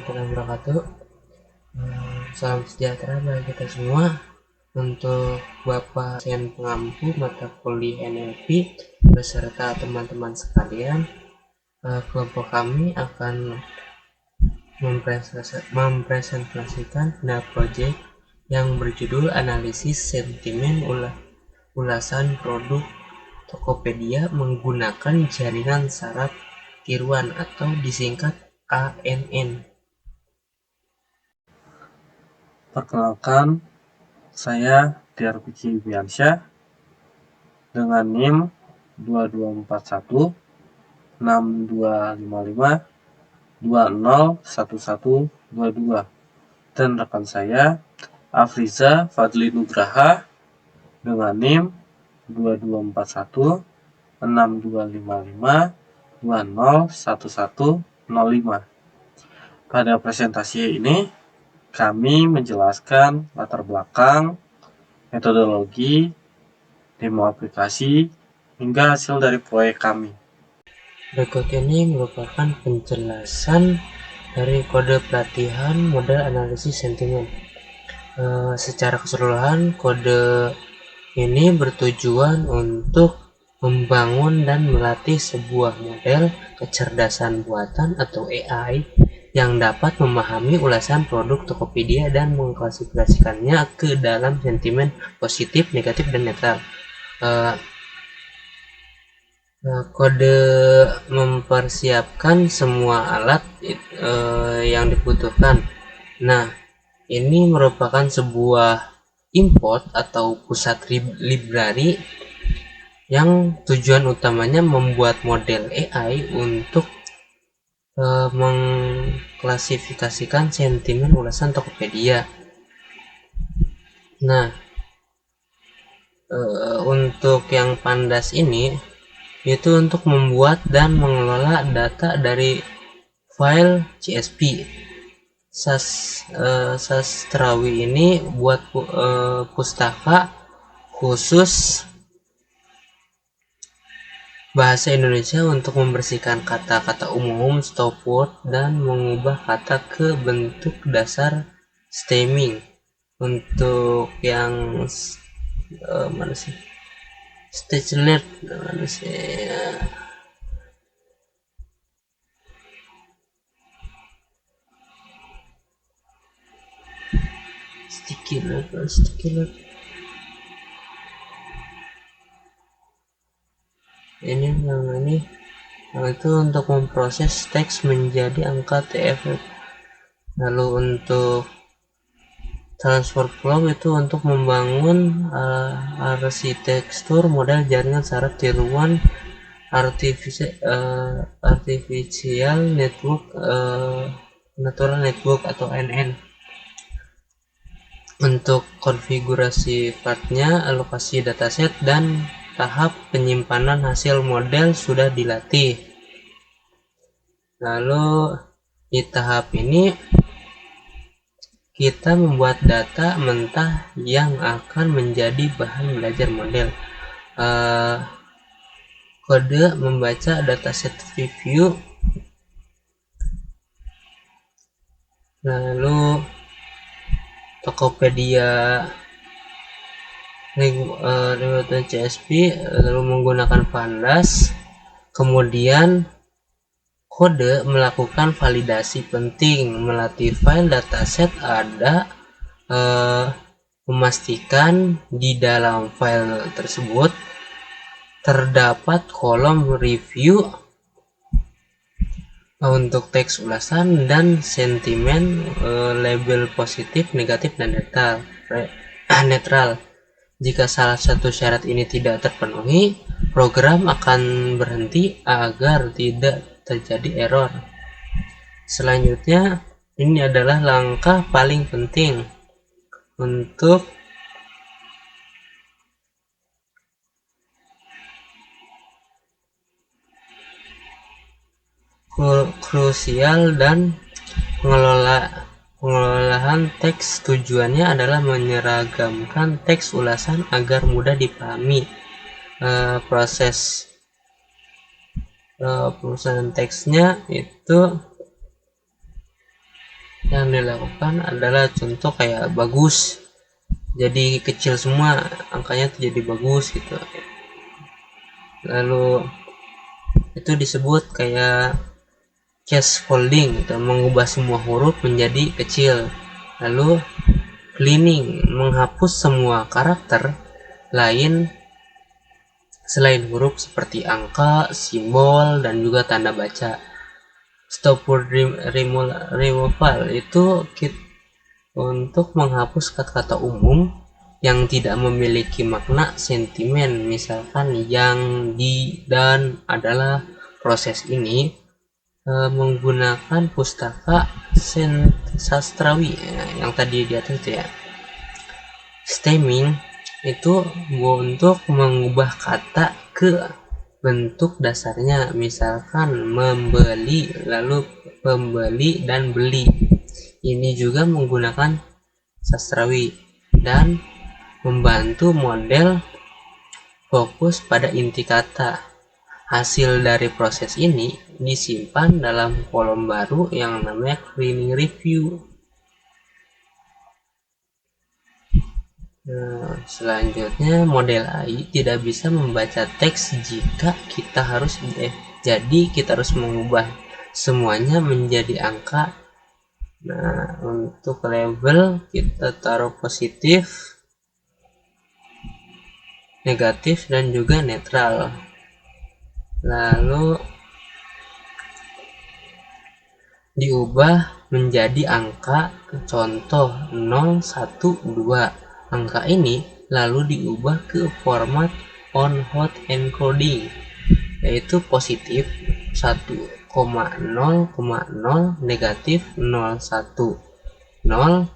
warahmatullahi wabarakatuh. Salam sejahtera bagi kita semua. Untuk Bapak dosen pengampu mata kuliah NLP beserta teman-teman sekalian, kelompok kami akan mempresentasikan project yang berjudul analisis sentimen ulasan produk Tokopedia menggunakan jaringan saraf tiruan atau disingkat ANN. Perkenalkan, saya Tiar Pici Biansyah dengan NIM 2241 6255 201122 dan rekan saya Afriza Fadli Nugraha dengan NIM 2241 6255 201105. Pada presentasi ini kami menjelaskan latar belakang, metodologi, demo aplikasi, hingga hasil dari proyek kami. Berikut ini merupakan penjelasan dari kode pelatihan model analisis sentimen. Secara keseluruhan, kode ini bertujuan untuk membangun dan melatih sebuah model kecerdasan buatan atau AI yang dapat memahami ulasan produk Tokopedia dan mengklasifikasikannya ke dalam sentimen positif, negatif, dan netral. Kode mempersiapkan semua alat yang dibutuhkan. Nah, ini merupakan sebuah import atau pusat library yang tujuan utamanya membuat model AI untuk mengklasifikasikan sentimen ulasan Tokopedia. Nah, untuk yang pandas ini itu untuk membuat dan mengelola data dari file CSV. Sastrawi ini buat pustaka khusus bahasa Indonesia untuk membersihkan kata-kata umum, stop word, dan mengubah kata ke bentuk dasar stemming. Untuk yang mana sih? Stage alert mana sih? Sticky alert. Ini itu untuk memproses teks menjadi angka TF. Lalu untuk transfer flow itu untuk membangun arsitektur model jaringan saraf tiruan artificial network, natural network atau NN. Untuk konfigurasi partnya, alokasi dataset, dan tahap penyimpanan hasil model sudah dilatih. Lalu di tahap ini kita membuat data mentah yang akan menjadi bahan belajar model. Kode membaca dataset preview, lalu Tokopedia lewat CSV, lalu menggunakan pandas. Kemudian kode melakukan validasi penting, melatih file dataset ada, memastikan di dalam file tersebut terdapat kolom review untuk teks ulasan dan sentimen, label positif, negatif, dan netral. Jika salah satu syarat ini tidak terpenuhi, program akan berhenti agar tidak terjadi error. Selanjutnya, ini adalah langkah paling penting untuk krusial dan pengelolaan teks. Tujuannya adalah menyeragamkan teks ulasan agar mudah dipahami. Proses perusahaan teksnya itu yang dilakukan adalah contoh kayak bagus, jadi kecil semua angkanya tuh jadi bagus gitu. Lalu itu disebut kayak case folding gitu, mengubah semua huruf menjadi kecil. Lalu cleaning, menghapus semua karakter lain selain huruf seperti angka, simbol, dan juga tanda baca. Stop word removal itu untuk menghapus kata-kata umum yang tidak memiliki makna sentimen, misalkan yang, di, dan, adalah. Proses ini menggunakan pustaka sastrawi yang tadi di atas itu ya. Stemming itu untuk mengubah kata ke bentuk dasarnya, misalkan membeli, lalu pembeli dan beli. Ini juga menggunakan sastrawi dan membantu model fokus pada inti kata. Hasil dari proses ini disimpan dalam kolom baru yang namanya cleaning review. Selanjutnya, model AI tidak bisa membaca teks jika jadi kita harus mengubah semuanya menjadi angka. Nah, untuk label kita taruh positif, negatif, dan juga netral. Lalu diubah menjadi angka, contoh 0, 1, 2. Angka ini lalu diubah ke format on-hot encoding, yaitu positif 1,0,0, negatif 0,1, 0.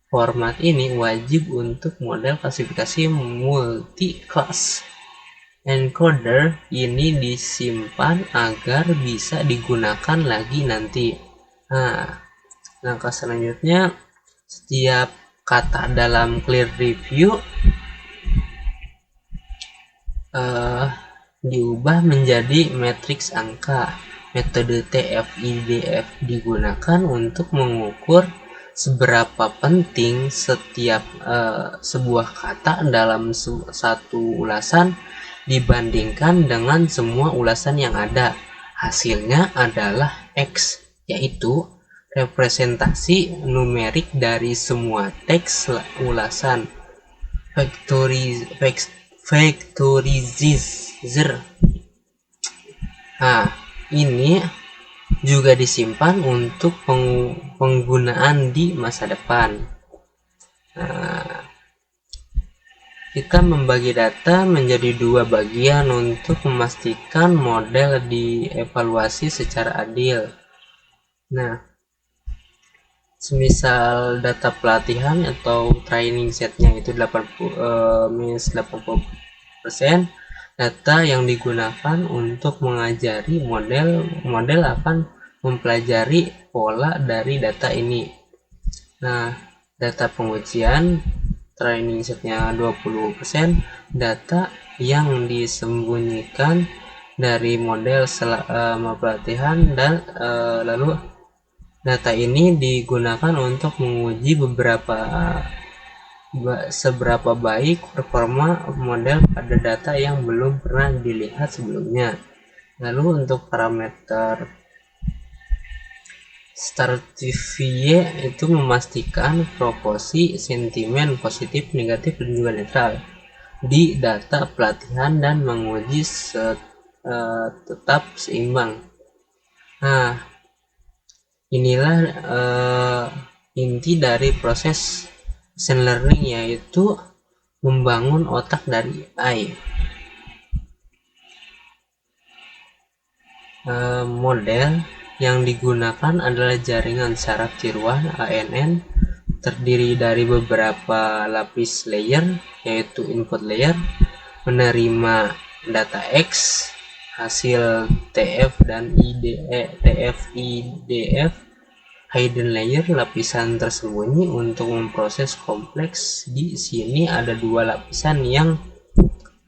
Format ini wajib untuk model klasifikasi multi-class. Encoder ini disimpan agar bisa digunakan lagi nanti. Nah, langkah selanjutnya, setiap kata dalam clear review diubah menjadi matriks angka. Metode TF-IDF digunakan untuk mengukur seberapa penting setiap sebuah kata dalam satu ulasan dibandingkan dengan semua ulasan yang ada. Hasilnya adalah X, yaitu representasi numerik dari semua teks ulasan. Factorizer. Nah, ini juga disimpan untuk penggunaan di masa depan. Nah, kita membagi data menjadi dua bagian untuk memastikan model dievaluasi secara adil. Nah, semisal data pelatihan atau training setnya itu 80%, data yang digunakan untuk mengajari model akan mempelajari pola dari data ini. Nah, data pengujian training setnya 20%, data yang disembunyikan dari model selama pelatihan, dan lalu data ini digunakan untuk menguji seberapa baik performa model pada data yang belum pernah dilihat sebelumnya. Lalu untuk parameter Stratifiye itu memastikan proporsi sentimen positif, negatif, dan juga netral di data pelatihan dan menguji tetap seimbang. Nah, inilah inti dari proses machine learning, yaitu membangun otak dari AI. Model yang digunakan adalah jaringan saraf tiruan ANN, terdiri dari beberapa lapis layer, yaitu input layer menerima data X, hasil TF dan TF-IDF, hidden layer lapisan tersembunyi untuk memproses kompleks. Di sini ada dua lapisan yang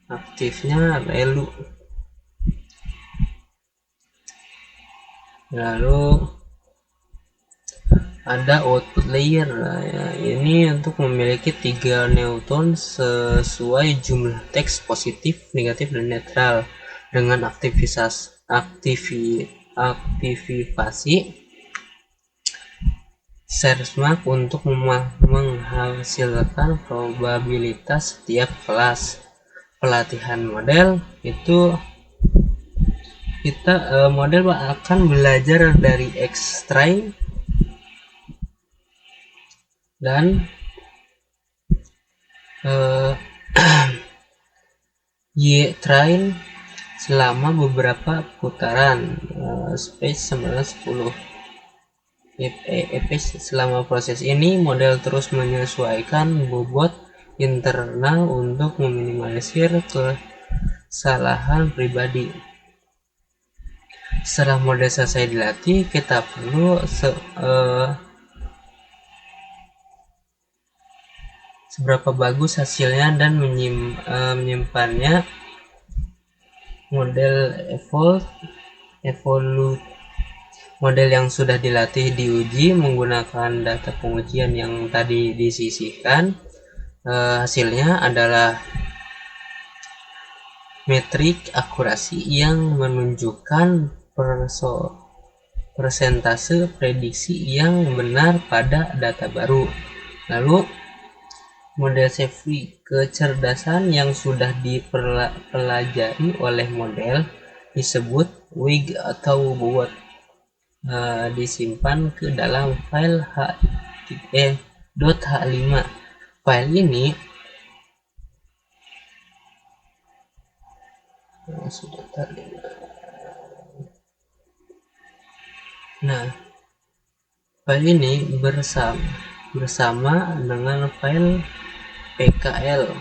aktifnya relu. Lalu ada output layer. Nah, ya, ini untuk memiliki 3 neuton sesuai jumlah teks positif, negatif, dan netral dengan aktivasi search mark untuk menghasilkan probabilitas setiap kelas pelatihan model. Itu kita model akan belajar dari X-try dan Y-train selama beberapa putaran space 910 fps. Selama proses ini model terus menyesuaikan bobot internal untuk meminimalisir kesalahan pribadi. Setelah model selesai dilatih, kita perlu seberapa bagus hasilnya dan menyimpannya. Model yang sudah dilatih diuji menggunakan data pengujian yang tadi disisihkan. Hasilnya adalah metrik akurasi yang menunjukkan persentase prediksi yang benar pada data baru. Lalu model Sheffield, kecerdasan yang sudah dipelajari oleh model disebut WIG atau bobot, disimpan ke dalam file .h5. File ini file ini bersama dengan file PKL.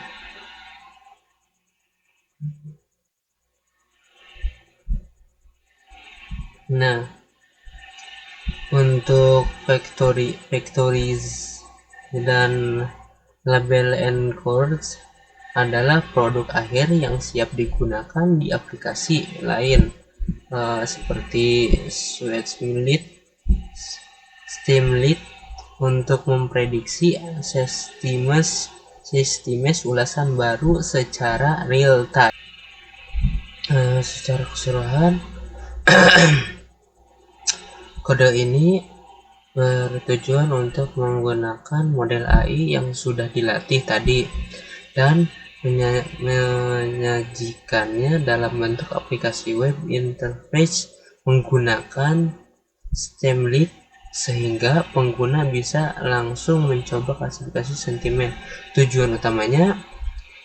Nah, untuk factories dan label encoders adalah produk akhir yang siap digunakan di aplikasi lain seperti Streamlit untuk memprediksi sistem ulasan baru secara real time. Secara keseluruhan kode ini bertujuan untuk menggunakan model AI yang sudah dilatih tadi dan menyajikannya dalam bentuk aplikasi web interface menggunakan Streamlit sehingga pengguna bisa langsung mencoba klasifikasi sentimen. Tujuan utamanya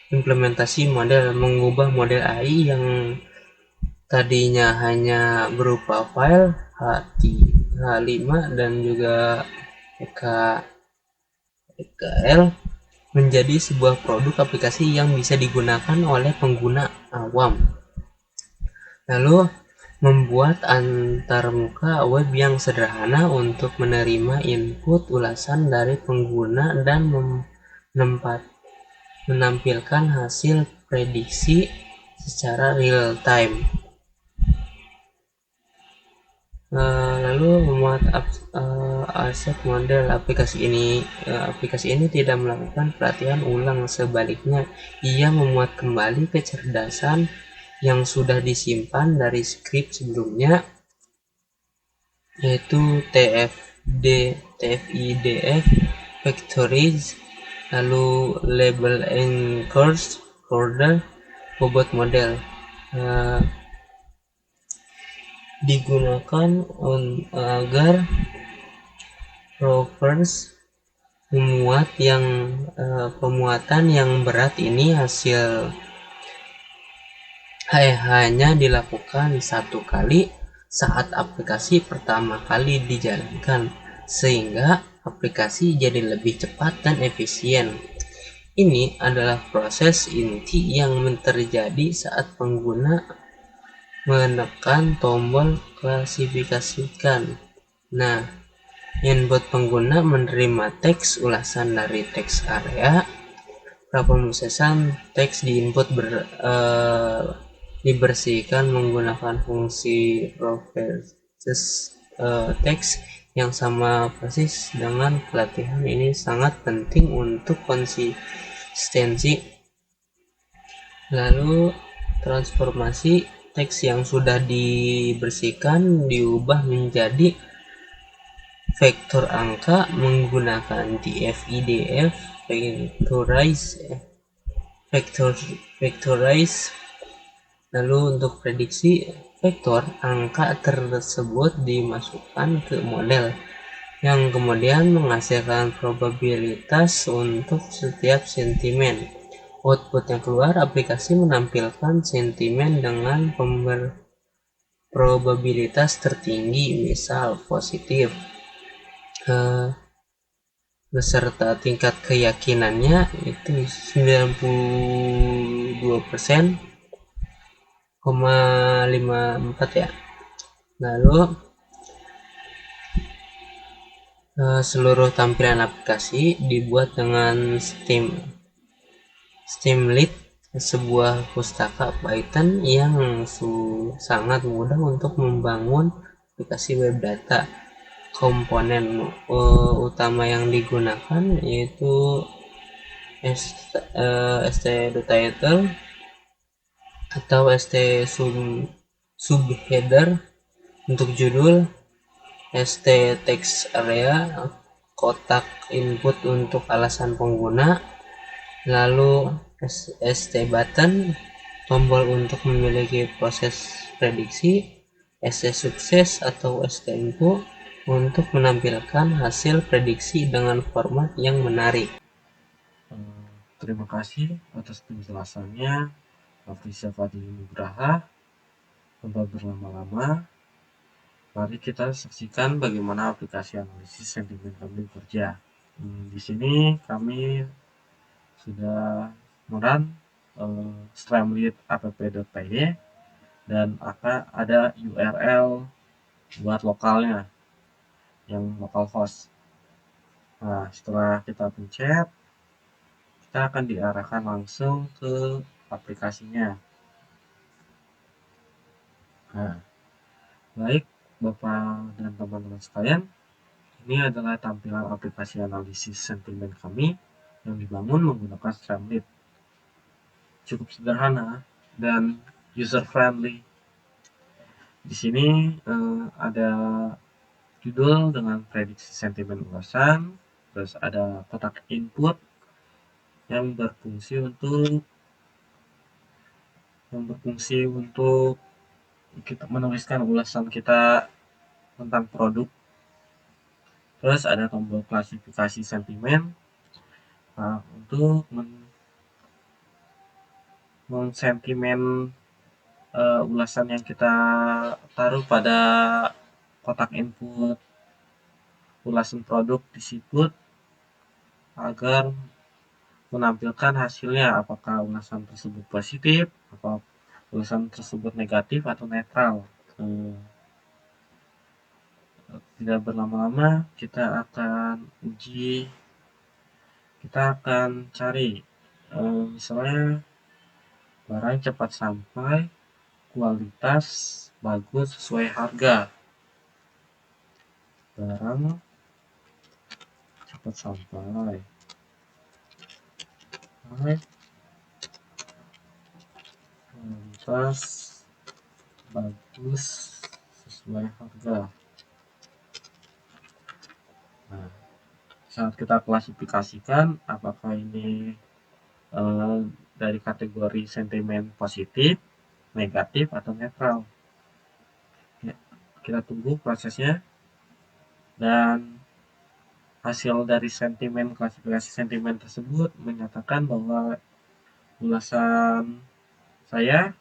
implementasi model, mengubah model AI yang tadinya hanya berupa file H5 dan juga PKL menjadi sebuah produk aplikasi yang bisa digunakan oleh pengguna awam. Lalu membuat antarmuka web yang sederhana untuk menerima input ulasan dari pengguna dan menampilkan hasil prediksi secara real time. Lalu memuat aset model. Aplikasi ini tidak melakukan pelatihan ulang, sebaliknya ia memuat kembali kecerdasan yang sudah disimpan dari skrip sebelumnya, yaitu TF-IDF factories, lalu label encoder, bobot model digunakan agar rovers pemuatan yang berat ini hanya dilakukan satu kali saat aplikasi pertama kali dijalankan, sehingga aplikasi jadi lebih cepat dan efisien. Ini adalah proses inti yang terjadi saat pengguna menekan tombol klasifikasikan. Nah, input pengguna menerima teks ulasan dari teks area. Praproses teks diinput dibersihkan menggunakan fungsi process teks yang sama persis dengan pelatihan ini sangat penting untuk konsistensi. Lalu transformasi teks yang sudah dibersihkan diubah menjadi vektor angka menggunakan df-idf vectorize. Lalu untuk prediksi vektor, angka tersebut dimasukkan ke model yang kemudian menghasilkan probabilitas untuk setiap sentimen. Output yang keluar, aplikasi menampilkan sentimen dengan probabilitas tertinggi, misal positif, beserta tingkat keyakinannya itu 92,54 ya. Lalu seluruh tampilan aplikasi dibuat dengan Streamlit, sebuah pustaka Python yang sangat mudah untuk membangun aplikasi web data. Komponen utama yang digunakan yaitu st.title atau subheader untuk judul, st.text area, kotak input untuk alasan pengguna, lalu st.button, tombol untuk memiliki proses prediksi, st.success atau st.info untuk menampilkan hasil prediksi dengan format yang menarik. Terima kasih atas penjelasannya, Afrizal Fadli Nugraha. Tanpa berlama-lama, mari kita saksikan bagaimana aplikasi analisis sentimen kami bekerja. Di sini kami sudah merun Streamlit app.py dan ada URL buat lokalnya yang localhost. Nah, setelah kita pencet, kita akan diarahkan langsung ke aplikasinya. Nah, baik Bapak dan teman-teman sekalian, ini adalah tampilan aplikasi analisis sentimen kami yang dibangun menggunakan Streamlit. Cukup sederhana dan user friendly. Di sini ada judul dengan prediksi sentimen ulasan, terus ada kotak input yang berfungsi untuk kita menuliskan ulasan kita tentang produk. Terus ada tombol klasifikasi sentimen untuk mensentimen ulasan yang kita taruh pada kotak input ulasan produk disebut agar menampilkan hasilnya, apakah ulasan tersebut positif, atau ulasan tersebut negatif atau netral. Tidak berlama-lama, kita akan cari misalnya barang cepat sampai, kualitas bagus sesuai harga. Barang cepat sampai, kualitas bagus sesuai harga. Nah, saat kita klasifikasikan apakah ini dari kategori sentimen positif, negatif, atau netral. Ya, kita tunggu prosesnya, dan hasil dari klasifikasi sentimen tersebut menyatakan bahwa ulasan saya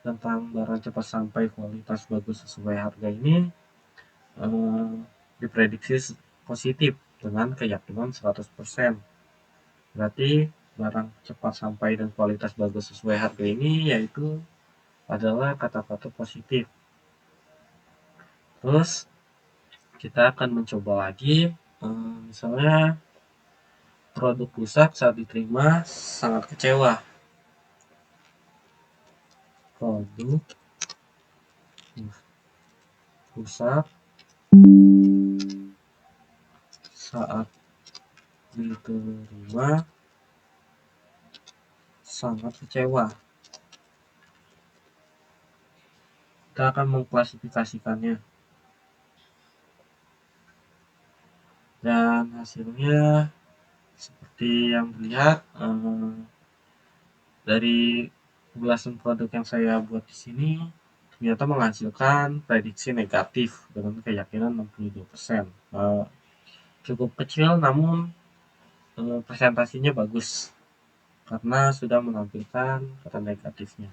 tentang barang cepat sampai, kualitas bagus sesuai harga ini diprediksi positif dengan keyakinan 100%. Berarti barang cepat sampai dan kualitas bagus sesuai harga ini yaitu adalah kata-kata positif. Terus kita akan mencoba lagi, misalnya produk rusak saat diterima, sangat kecewa. Produk rusak saat diterima sangat kecewa. Kita akan mengklasifikasikannya dan hasilnya seperti yang dilihat dari ulasan produk yang saya buat di sini ternyata menghasilkan prediksi negatif dengan keyakinan 62%. Cukup kecil namun presentasinya bagus karena sudah menampilkan kata negatifnya.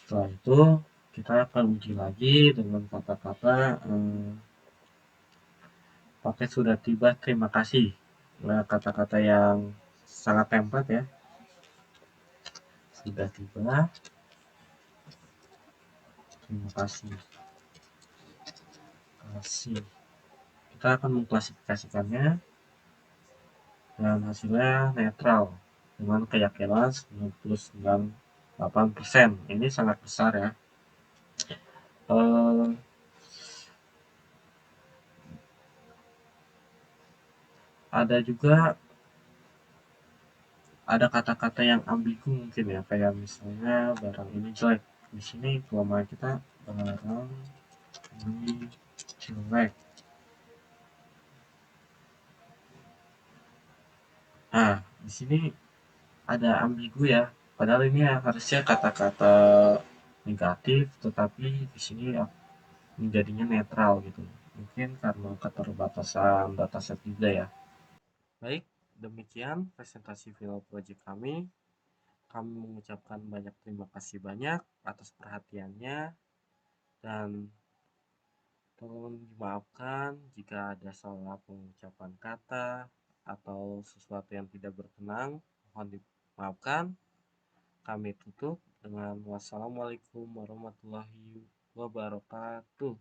Setelah itu kita akan uji lagi dengan kata-kata paket sudah tiba, terima kasih. Nah, kata-kata yang sangat template ya. Sudah tiba, terima kasih. Kita akan mengklasifikasikannya dan hasilnya netral dengan keyakinan 99,8%. Ini sangat besar ya. Ada juga ada kata-kata yang ambigu mungkin ya, kayak misalnya barang ini jelek. Di sini kelemahan kita barang ini jelek. Nah, di sini ada ambigu ya. Padahal ini harusnya kata-kata negatif, tetapi di sini menjadinya netral gitu. Mungkin karena keterbatasan dataset juga ya. Baik, demikian presentasi final project kami. Kami mengucapkan banyak terima kasih banyak atas perhatiannya dan tolong dimaafkan jika ada salah pengucapan kata atau sesuatu yang tidak berkenan. Mohon dimaafkan. Kami tutup dengan wassalamualaikum warahmatullahi wabarakatuh.